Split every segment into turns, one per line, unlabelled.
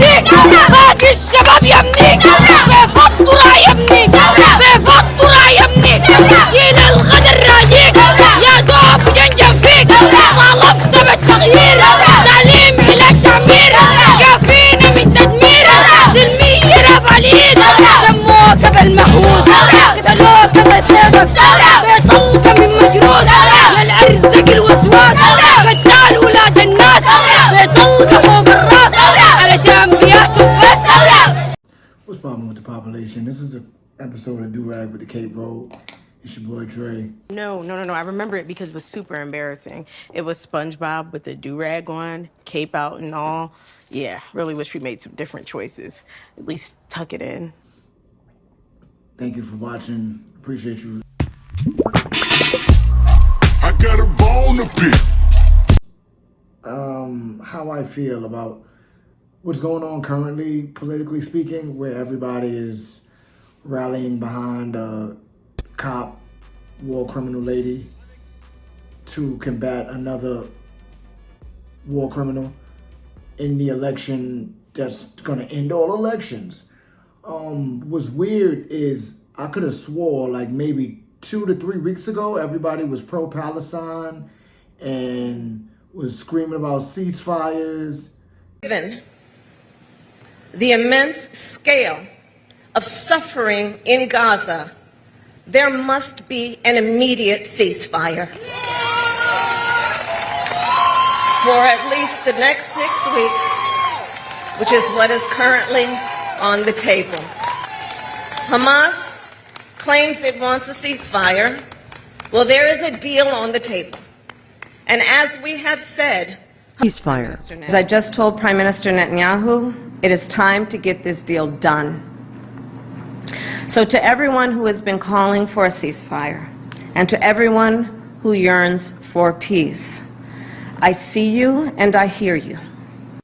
يمنيك باقي الشباب يمنيك بفضل يمنيك بفضل يمنيك جيل الغدر راجيك يا دوب ينجم فيك طالبت بالتغيير تعليم علاج تعمير كافينا من تدمير سلمية رفع اليد سموك بالمحوس قتلوك الله يسلمك بطلقة من مجروس للأرزق الوسواس قتال ولاد الناس بطلقة فوق الراس علشان بياخدوا بس.
What's poppin' with the population? This is an episode of Do-Rag with the Cape Road. It's your boy Dre.
No. I remember it because it was super embarrassing. It was SpongeBob with the do-rag on, cape out and all. Yeah, really wish we made some different choices. At least tuck it in.
Thank you for watching. Appreciate you.
I got a bone to pick.
How I feel about what's going on currently, politically speaking, where everybody is rallying behind a cop, war criminal lady to combat another war criminal in the election that's going to end all elections. What's weird is I could have swore like maybe 2 to 3 weeks ago, everybody was pro-Palestine and was screaming about ceasefires.
Given the immense scale of suffering in Gaza, there must be an immediate ceasefire. For at least the next 6 weeks, which is what is currently on the table. Hamas claims it wants a ceasefire. Well, there is a deal on the table. And as we have said,
ceasefire.
As I just told Prime Minister Netanyahu, it is time to get this deal done. So to everyone who has been calling for a ceasefire, and to everyone who yearns for peace, I see you and I hear you.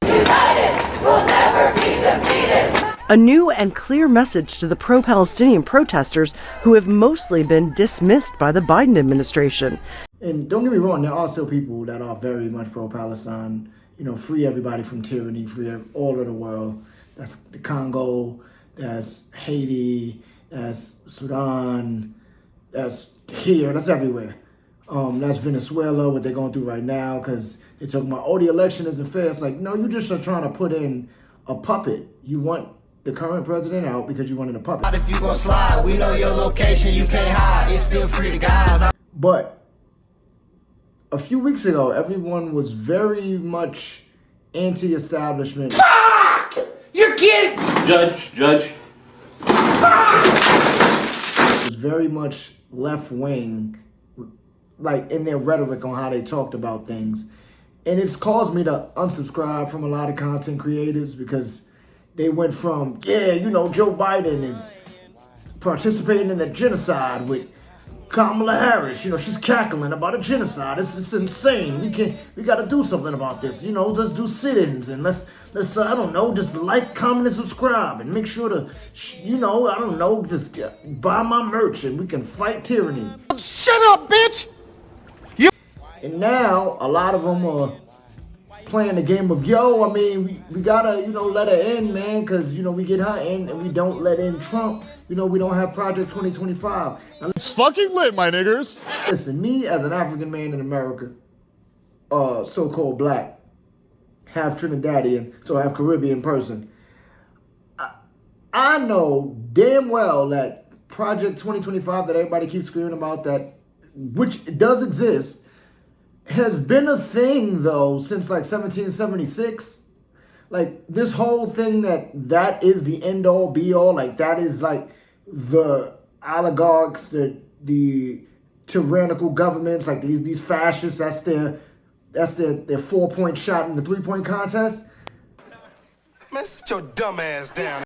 United will never be defeated.
A new and clear message to the pro-Palestinian protesters who have mostly been dismissed by the Biden administration.
And don't get me wrong, there are still people that are very much pro-Palestine. You know, free everybody from tyranny, free all of the world. That's the Congo, that's Haiti, that's Sudan, that's here, that's everywhere. That's Venezuela, what they're going through right now, because they're talking about, oh, the election isn't fair. It's like, no, you just are trying to put in a puppet. You want the current president out because you wanted a puppet.
If you gon' slide, we know your location, you can't hide. It's still free to guys.
But a few weeks ago, everyone was very much anti-establishment.
Fuck! You're kidding!
Judge.
It was very much left-wing, like in their rhetoric on how they talked about things. And it's caused me to unsubscribe from a lot of content creators because they went from, yeah, you know, Joe Biden is participating in a genocide with Kamala Harris, you know, she's cackling about a genocide. It's insane. We got to do something about this. You know, let's do sit-ins and let's I don't know, just like, comment, and subscribe and make sure to, you know, I don't know, just buy my merch and we can fight tyranny.
Shut up, bitch!
And now a lot of them are playing the game of, yo, I mean, we gotta, you know, let her in, man, because, you know, we get her in and we don't let in Trump. You know, we don't have Project 2025. Now,
It's fucking lit, my niggers.
listen, me as an African man in America, so-called black, half Trinidadian, so half Caribbean person, I know damn well that Project 2025 that everybody keeps screaming about, that, which does exist, has been a thing, though, since like 1776. Like, this whole thing that is the end-all, be-all, like, that is like the oligarchs, the tyrannical governments, like these fascists, that's their 4-point shot in the 3-point contest.
Man, sit your dumb ass down.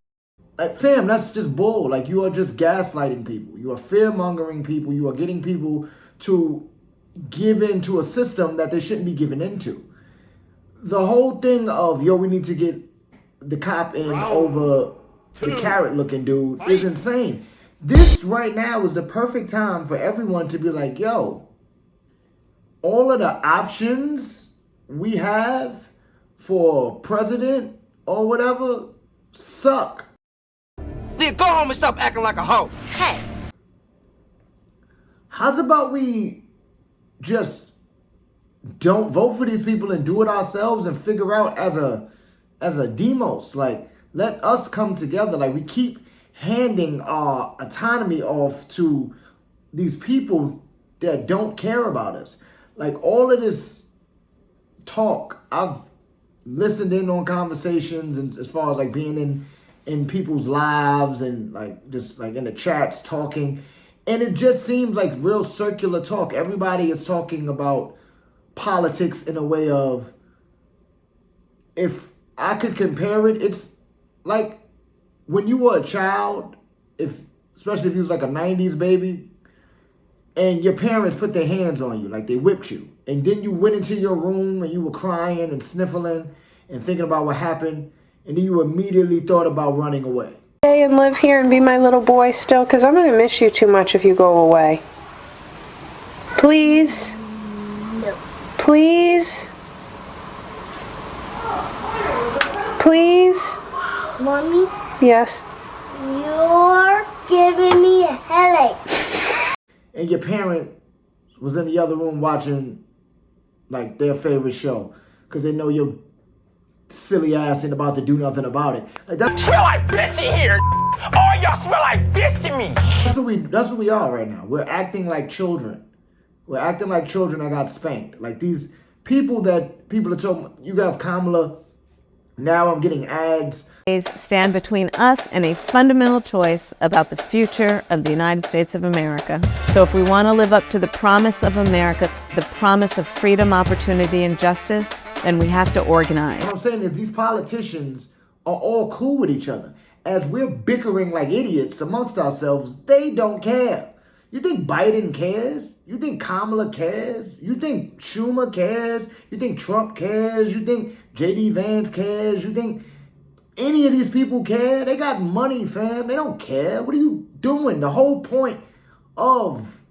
Like, fam, that's just bull. Like, you are just gaslighting people. You are fear-mongering people. You are getting people to give into a system that they shouldn't be given into. The whole thing of, yo, we need to get the cop in over the carrot-looking dude is insane. This right now is the perfect time for everyone to be like, yo, all of the options we have for president or whatever suck.
Then go home and stop acting like a hoe.
Hey,
How's about we just don't vote for these people and do it ourselves and figure out as a demos? Like, let us come together. Like, we keep handing our autonomy off to these people that don't care about us. Like, all of this talk, I've listened in on conversations, and as far as like being in people's lives and like just like in the chats talking, and it just seems like real circular talk. Everybody is talking about politics in a way of, if I could compare it, it's like when you were a child, especially if you was like a 90s baby, and your parents put their hands on you, like they whipped you. And then you went into your room and you were crying and sniffling and thinking about what happened. And then you immediately thought about running away.
Stay and live here and be my little boy still, because I'm going to miss you too much if you go away. Please?
No.
Please? Please?
Mommy,
Yes.
you're giving me a headache.
And your parent was in the other room watching like their favorite show because they know your silly ass ain't about to do nothing about it. Like that
Smell like bitch in here. All y'all smell like bitch to me.
that's what we are right now. We're acting like children. We're acting like children that got spanked. Like these people are talking. You got Kamala. Now I'm getting ads.
Stand between us and a fundamental choice about the future of the United States of America. So if we want to live up to the promise of America, the promise of freedom, opportunity, and justice, then we have to organize.
What I'm saying is these politicians are all cool with each other. As we're bickering like idiots amongst ourselves, they don't care. You think Biden cares? You think Kamala cares? You think Schumer cares? You think Trump cares? You think J.D. Vance cares? You think any of these people care? They got money, fam. They don't care. What are you doing? The whole point of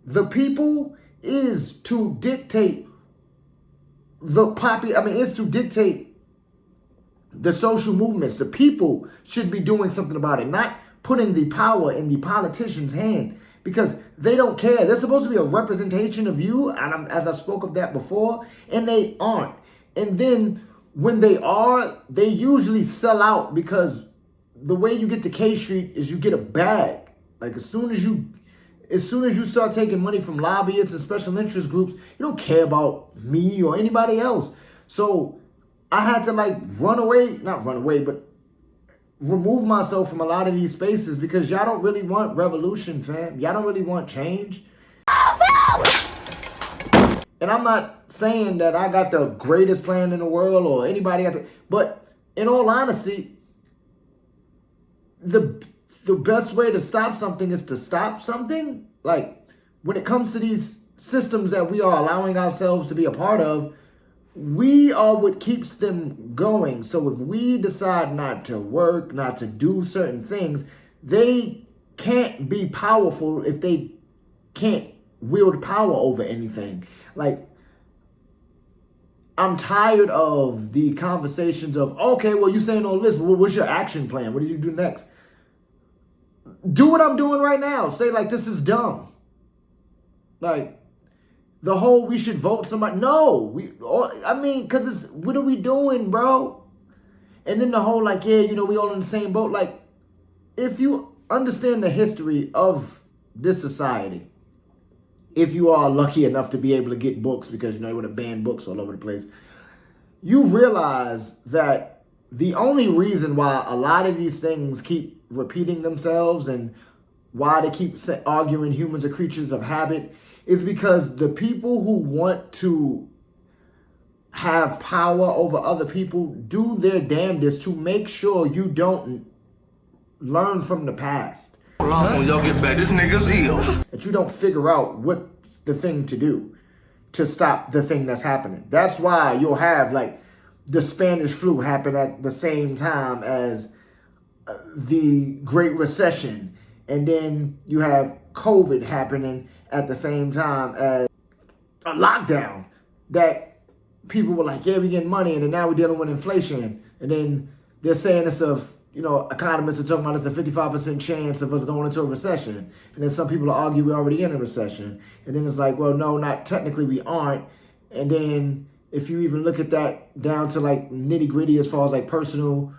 the people is to dictate is to dictate the social movements. The people should be doing something about it, not putting the power in the politicians' hand, because they don't care. They're supposed to be a representation of you, and as I spoke of that before, and they aren't. And then when they are, they usually sell out, because the way you get to K Street is you get a bag. Like as soon as you start taking money from lobbyists and special interest groups, you don't care about me or anybody else. So I had to not run away, but remove myself from a lot of these spaces, because y'all don't really want revolution, fam. Y'all don't really want change. And I'm not saying that I got the greatest plan in the world or anybody got but in all honesty, the best way to stop something is to stop something. Like when it comes to these systems that we are allowing ourselves to be a part of, we are what keeps them going. So if we decide not to work, not to do certain things, they can't be powerful if they can't wield power over anything. Like, I'm tired of the conversations of, okay, well, you're saying all this, but what's your action plan? What do you do next? Do what I'm doing right now. Say, like, this is dumb. Like, the whole we should vote somebody. No. Because it's, what are we doing, bro? And then the whole, like, yeah, we all in the same boat. Like, if you understand the history of this society, if you are lucky enough to be able to get books, because they would have banned books all over the place, you realize that the only reason why a lot of these things keep repeating themselves and why they keep arguing humans are creatures of habit is because the people who want to have power over other people do their damnedest to make sure you don't learn from the past.
When y'all get back, this nigga's ill.
That you don't figure out what's the thing to do to stop the thing that's happening. That's why you'll have like the Spanish flu happen at the same time as the Great Recession. And then you have COVID happening at the same time as a lockdown that people were like, yeah, we getting money. And then now we're dealing with inflation. And then they're saying it's economists are talking about it's a 55% chance of us going into a recession. And then some people argue we're already in a recession. And then it's like, well, no, not technically we aren't. And then if you even look at that down to like nitty gritty as far as like personal,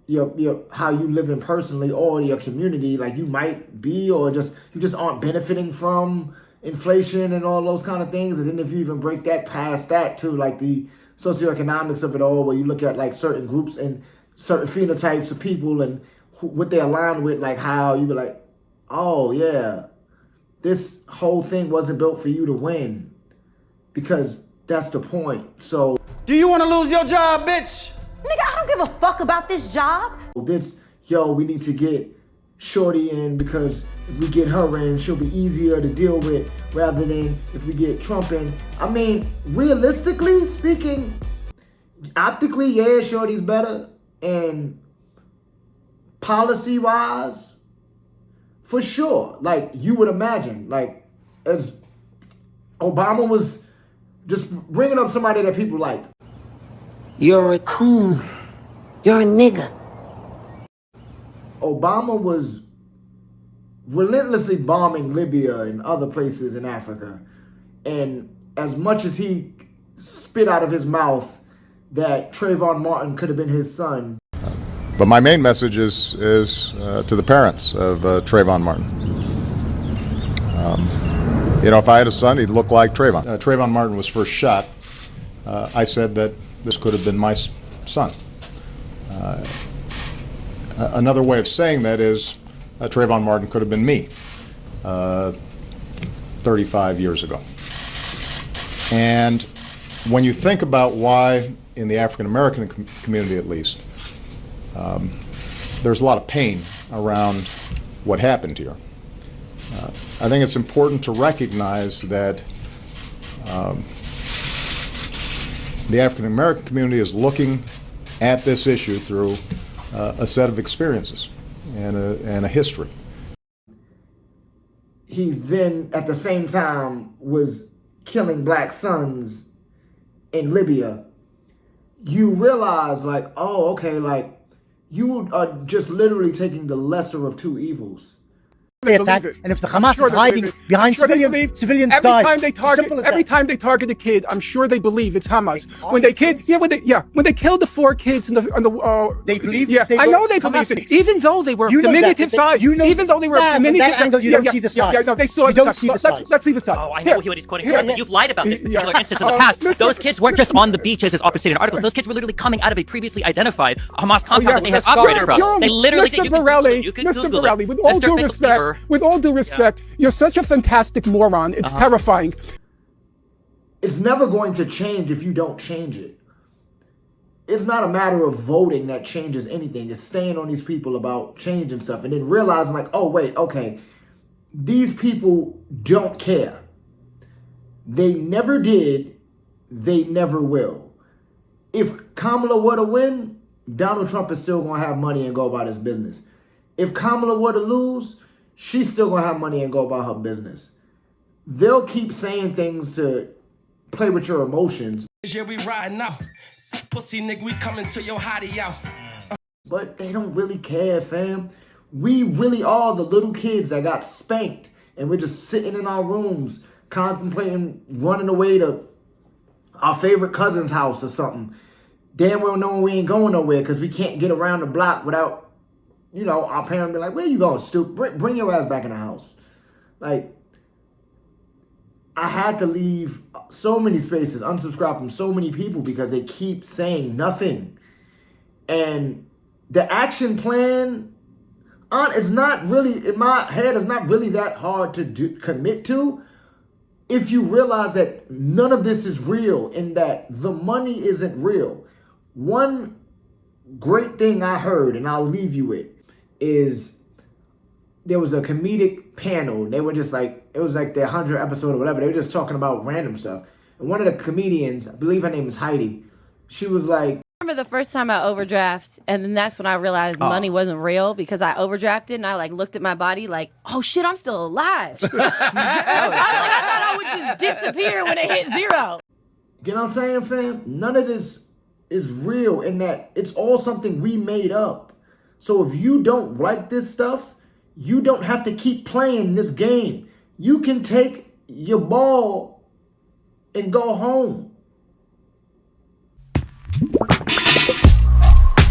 your how you live in personally or your community, like you might be, or you just aren't benefiting from inflation and all those kind of things. And then if you even break that past that to like the socioeconomics of it all, where you look at like certain groups and certain phenotypes of people and what they align with, like how you be like, oh yeah, this whole thing wasn't built for you to win, because that's the point. So
Do you want to lose your job, bitch?
Nigga, I don't give a fuck about this job.
We need to get Shorty in, because if we get her in, she'll be easier to deal with rather than if we get Trump in. I mean, realistically speaking, optically, yeah, Shorty's better. And policy-wise, for sure, like you would imagine, like as Obama was just bringing up somebody that people like.
You're a coon. You're a nigga.
Obama was relentlessly bombing Libya and other places in Africa. And as much as he spit out of his mouth that Trayvon Martin could have been his son.
But my main message is to the parents of Trayvon Martin. If I had a son, he'd look like Trayvon. Trayvon Martin was first shot. I said that this could have been my son. Another way of saying that is Trayvon Martin could have been me 35 years ago. And when you think about why, in the African American community at least, there's a lot of pain around what happened here. I think it's important to recognize that the African American community is looking at this issue through a set of experiences and a history.
He then, at the same time, was killing black sons in Libya. You realize, like, oh, okay, like, you are just literally taking the lesser of two evils.
They attack, and if the Hamas is hiding behind civilians
Every
die.
time they target a kid, I'm sure they believe it's Hamas. When they killed the 4 kids in the
they believe.
Yeah, I know they believed it, even though they were diminutive size. Even though they were diminutive.
That angle, you don't see the size.
Yeah, no, they saw
you don't see the size.
Let's see the size.
Oh, I know what he's quoting from, but you've lied about this particular instance in the past. Those kids weren't just on the beaches, as stated in articles. Those kids were literally coming out of a previously identified Hamas compound that they had operated from. They literally
Mr. Borelli, with all due respect, you're such a fantastic moron. It's terrifying.
It's never going to change if you don't change it. It's not a matter of voting that changes anything. It's staying on these people about changing stuff and then realizing, like, oh, wait, okay, these people don't care. They never did. They never will. If Kamala were to win, Donald Trump is still going to have money and go about his business. If Kamala were to lose, she's still going to have money and go about her business. They'll keep saying things to play with your emotions.
Yeah, we riding out. Pussy nigga, we coming to your hottie out.
But they don't really care, fam. We really are the little kids that got spanked, and we're just sitting in our rooms contemplating running away to our favorite cousin's house or something. Damn well knowing we ain't going nowhere because we can't get around the block without, our parents be like, where you going, stupid? Bring your ass back in the house. Like, I had to leave so many spaces, unsubscribe from so many people because they keep saying nothing. And the action plan is not really, in my head, is not really that hard to commit to if you realize that none of this is real and that the money isn't real. One great thing I heard, and I'll leave you with, is there was a comedic panel. They were just like, it was like their 100th episode or whatever. They were just talking about random stuff. And one of the comedians, I believe her name is Heidi, she was like,
I remember the first time I overdraft, and then that's when I realized money wasn't real because I overdrafted and I looked at my body like, oh shit, I'm still alive. I thought I would just disappear when it hit 0.
You know what I'm saying, fam? None of this is real in that it's all something we made up. So if you don't like this stuff, you don't have to keep playing this game. You can take your ball and go home.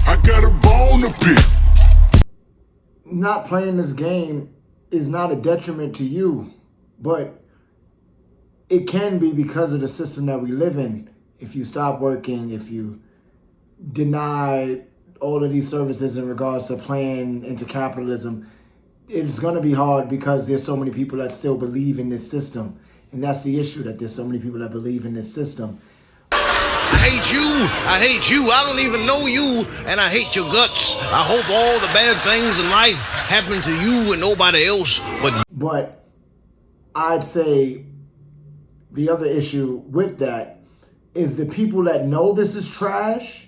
I got a bone to pick.
Not playing this game is not a detriment to you, but it can be because of the system that we live in. If you stop working, if you deny all of these services in regards to playing into capitalism, it's going to be hard because there's so many people that still believe in this system. And that's the issue, that there's so many people that believe in this system.
I hate you. I hate you. I don't even know you. And I hate your guts. I hope all the bad things in life happen to you and nobody else
But I'd say the other issue with that is the people that know this is trash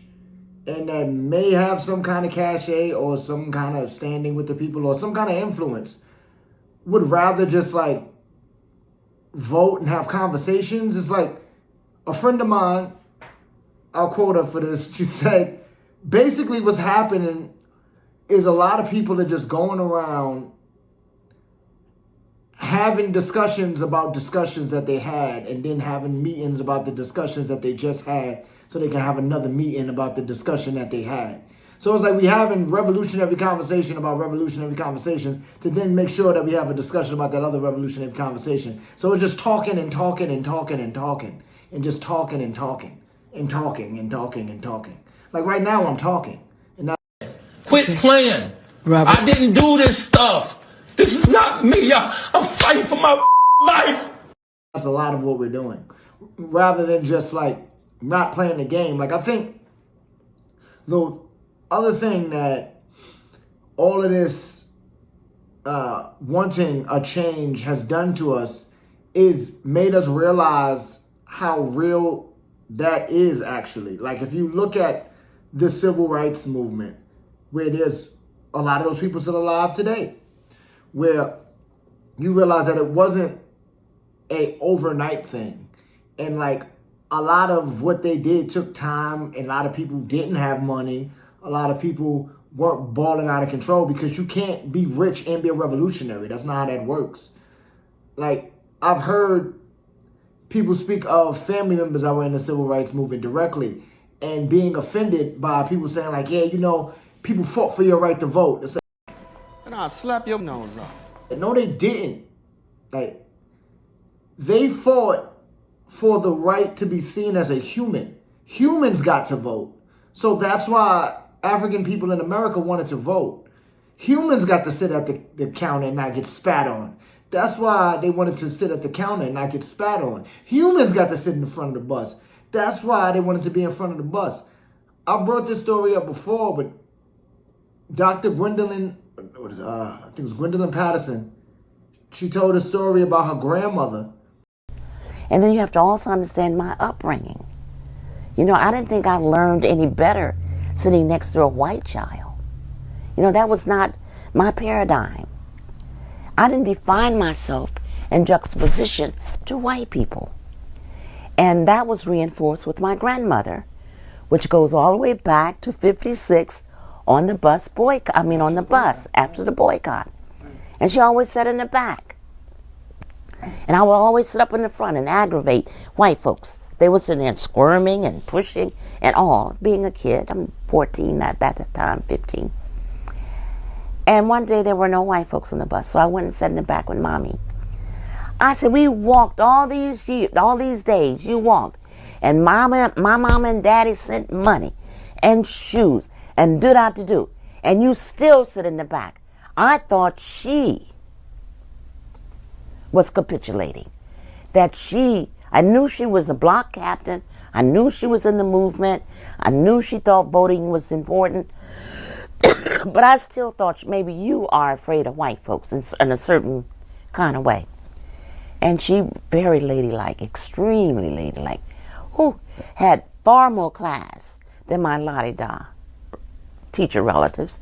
and that may have some kind of cachet or some kind of standing with the people or some kind of influence would rather just like vote and have conversations. It's like a friend of mine, I'll quote her for this. She said, basically what's happening is a lot of people are just going around having discussions about discussions that they had and then having meetings about the discussions that they just had so they can have another meeting about the discussion that they had. So it's like we having revolutionary conversation about revolutionary conversations to then make sure that we have a discussion about that other revolutionary conversation. So it's just talking and talking and talking and talking and just talking and talking and talking and talking and talking. Like right now I'm talking. And now
quit playing. Robert. I didn't do this stuff. This is not me. I'm fighting for my life.
That's a lot of what we're doing. Rather than just like not playing the game. Like I think the other thing that all of this wanting a change has done to us is made us realize how real that is actually. Like if you look at the civil rights movement, where there's a lot of those people still alive today, where you realize that it wasn't a overnight thing. And like a lot of what they did took time, and a lot of people didn't have money. A lot of people weren't balling out of control because you can't be rich and be a revolutionary. That's not how that works. Like I've heard people speak of family members that were in the civil rights movement directly and being offended by people saying like, yeah, you know, people fought for your right to vote. It's like,
and I'll slap your nose off.
no, they didn't. Like, they fought for the right to be seen as a human. Humans got to vote. So that's why African people in America wanted to vote. Humans got to sit at the counter and not get spat on. That's why they wanted to sit at the counter and not get spat on. Humans got to sit in the front of the bus. That's why they wanted to be in front of the bus. I brought this story up before, but Dr. Gwendolyn, I think it was Gwendolyn Patterson, she told a story about her grandmother.
And then you have to also understand my upbringing. You know, I didn't think I learned any better sitting next to a white child. You know, that was not my paradigm. I didn't define myself in juxtaposition to white people. And that was reinforced with my grandmother, which goes all the way back to 56 on the bus on the bus after the boycott. And she always sat in the back. And I would always sit up in the front and aggravate white folks. They were sitting there squirming and pushing and all. Being a kid, I'm 14 at that time, 15. And one day there were no white folks on the bus, so I went and sat in the back with Mommy. I said, we walked all these years, all these days, you walked. And my mama and daddy sent money and shoes and did out to do. And you still sit in the back. I thought she was capitulating. I knew she was a block captain. I knew she was in the movement. I knew she thought voting was important. But I still thought maybe you are afraid of white folks in a certain kind of way. And she, very ladylike, extremely ladylike, who had far more class than my la-di-da teacher relatives.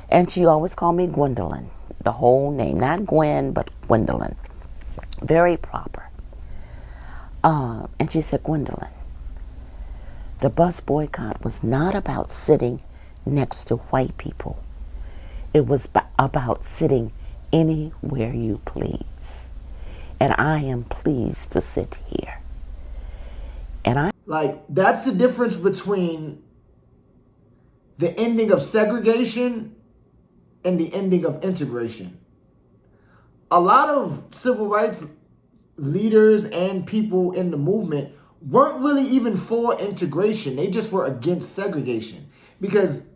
And she always called me Gwendolyn, the whole name, not Gwen, but Gwendolyn. Very proper. And she said, Gwendolyn, The bus boycott was not about sitting next to white people. It was about sitting anywhere you please. And I am pleased to sit here.
Like, that's the difference between the ending of segregation and the ending of integration. A lot of civil rights leaders and people in the movement weren't really even for integration. They just were against segregation, because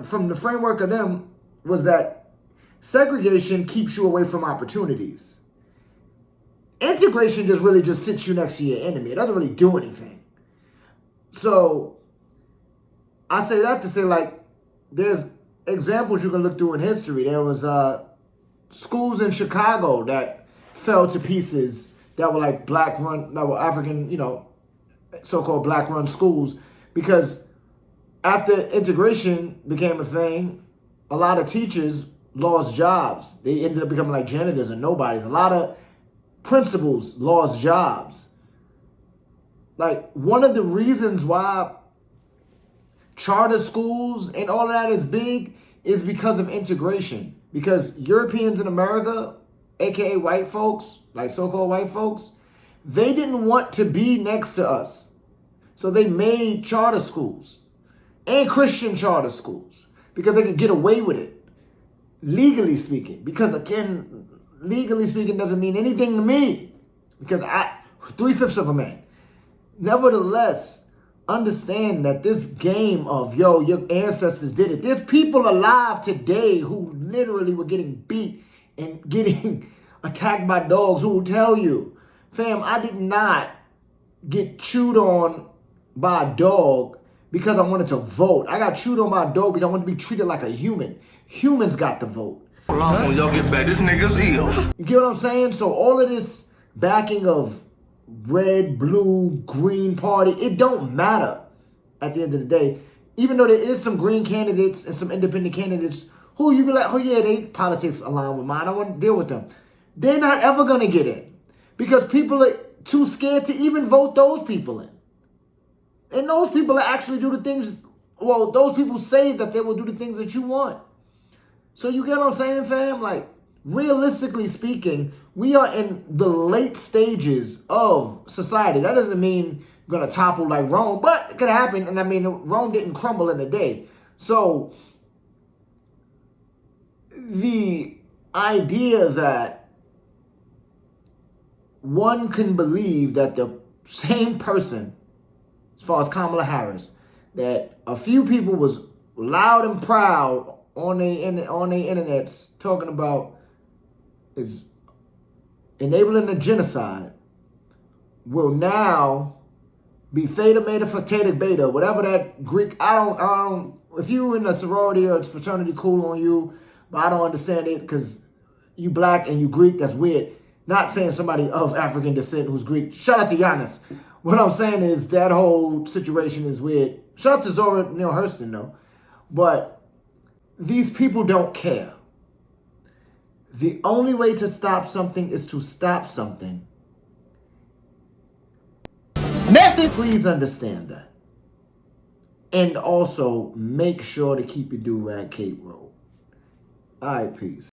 from the framework of them was that segregation keeps you away from opportunities. Integration just sits you next to your enemy. It doesn't really do anything. So I say that to say, like, there's examples you can look through in history. There was schools in Chicago that fell to pieces that were like black-run, that were African, so-called black-run schools, because after integration became a thing, a lot of teachers lost jobs. They ended up becoming like janitors and nobodies. A lot of principals lost jobs. Like, one of the reasons why charter schools and all of that is big is because of integration. Because Europeans in America, aka white folks, like so-called white folks, they didn't want to be next to us. So they made charter schools and Christian charter schools because they could get away with it, legally speaking. Because again, legally speaking doesn't mean anything to me, because 3/5 of a man. Nevertheless, understand that this game of, your ancestors did it. There's people alive today who literally were getting beat and getting attacked by dogs who will tell you, fam, I did not get chewed on by a dog because I wanted to vote. I got chewed on by a dog because I wanted to be treated like a human. Humans got to vote.
Hold on, when y'all get back, this nigga's ill.
You get what I'm saying? So all of this backing of red, blue, green party, it don't matter at the end of the day. Even though there is some green candidates and some independent candidates who you be like, oh yeah, they politics align with mine, I want to deal with them. They're not ever going to get in because people are too scared to even vote those people in. And those people actually do the things, well, those people say that they will do the things that you want. So you get what I'm saying, fam? Like, realistically speaking, we are in the late stages of society. That doesn't mean we're going to topple like Rome, but it could happen. And I mean, Rome didn't crumble in a day. So the idea that one can believe that the same person, as far as Kamala Harris, that a few people was loud and proud on the internets talking about is enabling the genocide, will now be theta, meta, theta, beta, whatever that Greek, I don't, if you in a sorority or fraternity, cool on you, but I don't understand it because you black and you Greek, that's weird. Not saying somebody of African descent who's Greek. Shout out to Giannis. What I'm saying is that whole situation is weird. Shout out to Zora Neale Hurston though. But these people don't care. The only way to stop something is to stop something. Nasty, please understand that. And also make sure to keep your do-rag cape rolled. All right, peace.